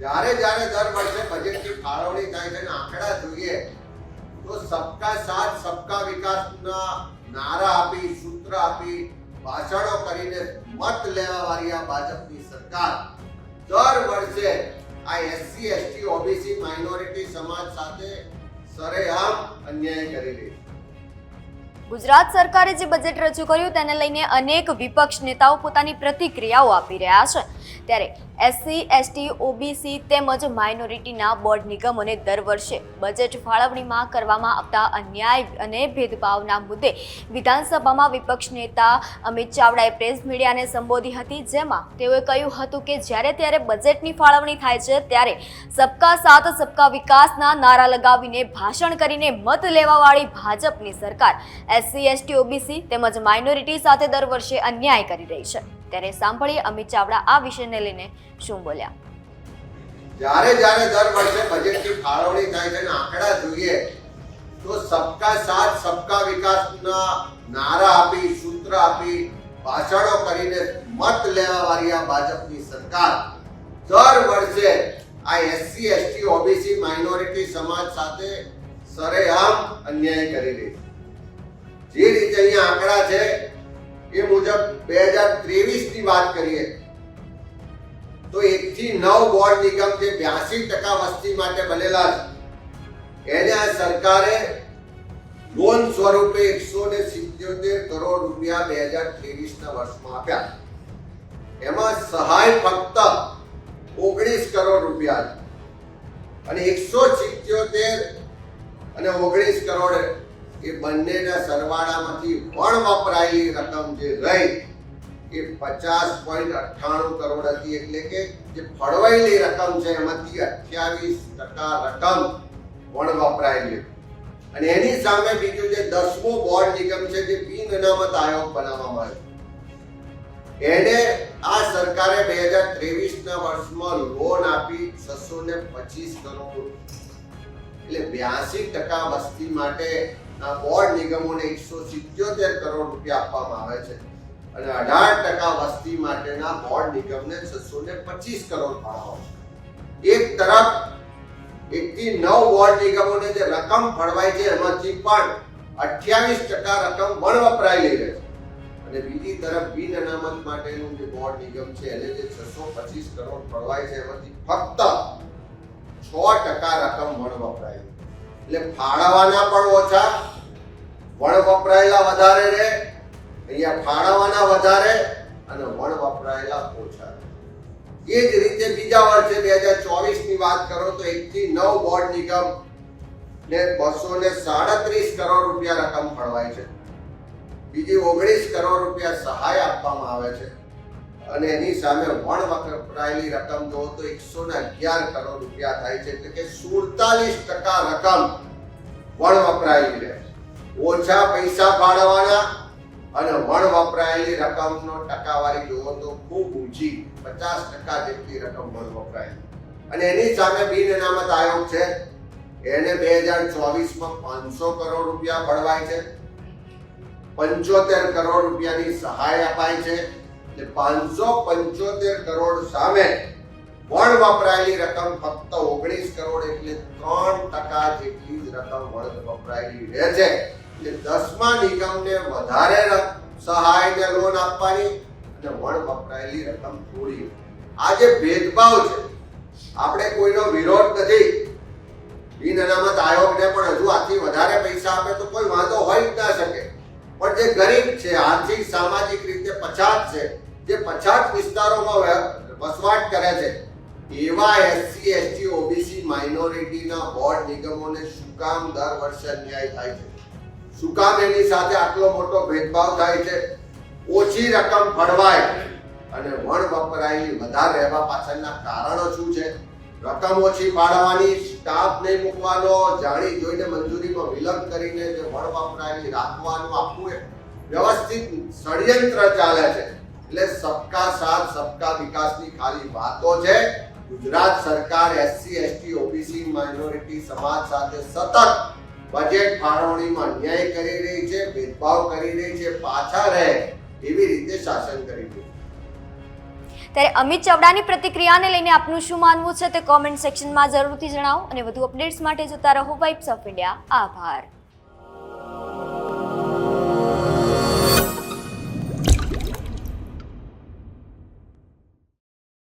જ્યારે જ્યારે દર વર્ષે બજેટની ફાળવણી થાય છે અને આંકડા જોઈએ તો સબકા સાથ સબકા વિકાસના નારા આપી સૂત્ર આપી ભાષણો કરીને મત લેવા વાળી આ ભાજપની સરકાર દર વર્ષે આ એસસી એસટી ઓબીસી માઇનોરિટી સમાજ સાથે સરેઆમ અન્યાય કરી રહી છે। ગુજરાત સરકારે જે બજેટ રજૂ કર્યું તેને લઈને અનેક વિપક્ષ નેતાઓ પોતાની પ્રતિક્રિયાઓ આપી રહ્યા છે। ત્યારે એસસી એસટી ઓબીસી તેમજ માઇનોરિટીના બોર્ડ નિગમોને દર વર્ષે બજેટ ફાળવણીમાં કરવામાં આવતા અન્યાય અને ભેદભાવના મુદ્દે વિધાનસભામાં વિપક્ષ નેતા અમિત ચાવડાએ પ્રેસ મીડિયાને સંબોધી હતી, જેમાં તેઓએ કહ્યું હતું કે જ્યારે ત્યારે બજેટની ફાળવણી થાય છે ત્યારે સબકા સાથ સબકા વિકાસના નારા લગાવીને ભાષણ કરીને મત લેવાવાળી ભાજપની સરકાર એસસી એસટી ઓબીસી તેમજ માઇનોરિટી સાથે દર વર્ષે અન્યાય કરી રહી છે। ત્યારે સાંભળીએ અમિત ચાવડા આ વિષયને લઈને શું બોલ્યા। જ્યારે જ્યારે દર વર્ષે બજેટની ફાળવણી થાય છે અને આંકડા જોઈએ તો સબકા સાથ સબકા વિકાસના નારા આપી સૂત્ર આપી ભાષણો કરીને મત લેવા વાળી આ ભાજપની સરકાર દર વર્ષે આ એસસી એસટી ઓબીસી માઇનોરિટી સમાજ સાથે સરેઆમ અન્યાય કરી રહી છે। જે રીતે અહીંયા આંકડા છે એ મુજબ 2023 ની વાત કરીએ તો 1 થી 9 બોર્ડ નિગમ જે 82% વસ્તી માટે બનેલા છે એને આ સરકારે લોન સ્વરૂપે 177 કરોડ રૂપિયા 2023 ના વર્ષમાં આપ્યા। એમાં સહાય ફક્ત 19 કરોડ રૂપિયા અને 177 અને 19 કરોડ એ બંનેના સરવાળામાંથી વણ વપરાયેલી રકમ જે રહી એ 50.98 કરોડ હતી, એટલે કે જે ફળવાયેલી રકમ છે એમાંથી 28% રકમ વણ વપરાયેલી અને એની સામે બીજું જે 10મો બોર્ડ નિગમ છે જે બિન અનામત આયોગ બનાવવામાં આવ્યો એને આ સરકારે 2023 ના વર્ષમાં લોન આપી 625 કરોડ એટલે 82% વસ્તી માટે આ બોર્ડ નિગમોને 177 કરોડ રૂપિયા આપવામાં આવે છે અને 18% વસ્તી માટેના બોર્ડ નિગમને 625 કરોડ ફાળવવામાં એક તરફ 1 થી 9 બોર્ડ નિગમોને જે રકમ ફળવાય છે એમાંથી પણ 28% રકમ વણ વપરાયેલી રહે છે અને બીજી તરફ બિન અનામત માટેનું જે બોર્ડ નિગમ છે એને જે 625 કરોડ ફળવાય છે એમાંથી ફક્ત 6% રકમ વણ વપરાયેલી એટલે ફાળવવાના પણ ઓછા વણ વપરાયેલા વધારે રહે, અહીંયા ફાળવવાના વધારે અને વણ વપરાયેલા ઓછા। એ જ રીતે બીજા વર્ષે 2024 ની વાત કરો તો 1 થી 9 બોર્ડ નિગમ ને 237 કરોડ રૂપિયા રકમ ફળવાય છે, બીજી 19 કરોડ રૂપિયા સહાય આપવામાં આવે છે અને એની સામે વણ વપરાયેલી રકમ જો તો 111 કરોડ રૂપિયા થાય છે, એટલે કે 47% રકમ વણ વપરાયેલી રહે। ઓછા પૈસા ફાળવવાના અને વણ વપરાયેલી રકમનો ટકાવારી જુઓ તો ખૂબ ઊંચી 50% જેટલી રકમ વણ વપરાયેલી અને એની સામે બિન અનામત આયોગ છે એને 2024 માં 500 કરોડ રૂપિયા ફળવાય છે, 75 કરોડ રૂપિયાની સહાય અપાય છે એટલે 575 કરોડ સામે વણ વપરાયેલી રકમ ફક્ત 19 કરોડ એટલે 3% જેટલી જ રકમ વણ વપરાયેલી રહે છે। એટલે 10મા નિગમને વધારે સહાય ને લોન આપવાની અને વણ વપરાયેલી રકમ થોડી। આ જે ભેદભાવ છે આપણે કોઈનો વિરોધ નથી, બિન અનામત આયોગને પણ હજુ આથી વધારે પૈસા આપે તો કોઈ વાંધો હોય જ ના શકે, પણ જે ગરીબ છે આર્થિક સામાજિક રીતે પછાત છે જે પછાત વિસ્તારોમાં વસવાટ કરે છે એવા એસસી એસટી ઓબીસી માઇનોરિટીના બોર્ડ નિગમોને શું કામ દર વર્ષે અન્યાય થાય છે, શું કામ એની સાથે આટલો મોટો ભેદભાવ થાય છે? ઓછી રકમ ફળવાય અને વણ વપરાયેલી વધારે રહેવા પાછળના કારણો શું છે? રકમ ઓછી ફાળવવાની, સ્ટાફ નહીં મૂકવાનો, જાણી જોઈને મંજૂરીમાં વિલંબ કરીને જે વણ વપરાયેલી રાખવાનું આખું એક વ્યવસ્થિત ષડયંત્ર ચાલે છે। એટલે સબકા સાથ સબકા વિકાસની ખાલી વાતો છે। ગુજરાત સરકાર એસસી એસટી ઓબીસી માઇનોરિટી સમાજ સાથે સતત બજેટ ફાળવણીમાં અન્યાય કરી રહી છે, ભેદભાવ કરી રહી છે, પાછા રહે એવી રીતે શાસન કરી રહ્યું છે। ત્યારે અમિત ચાવડાની પ્રતિક્રિયાને લઈને આપનું શું માનવું છે તે કોમેન્ટ સેક્શનમાં જરૂરથી જણાવો અને વધુ અપડેટ્સ માટે જોતા રહો વાઇબ્સ ઓફ ઇન્ડિયા. આભાર.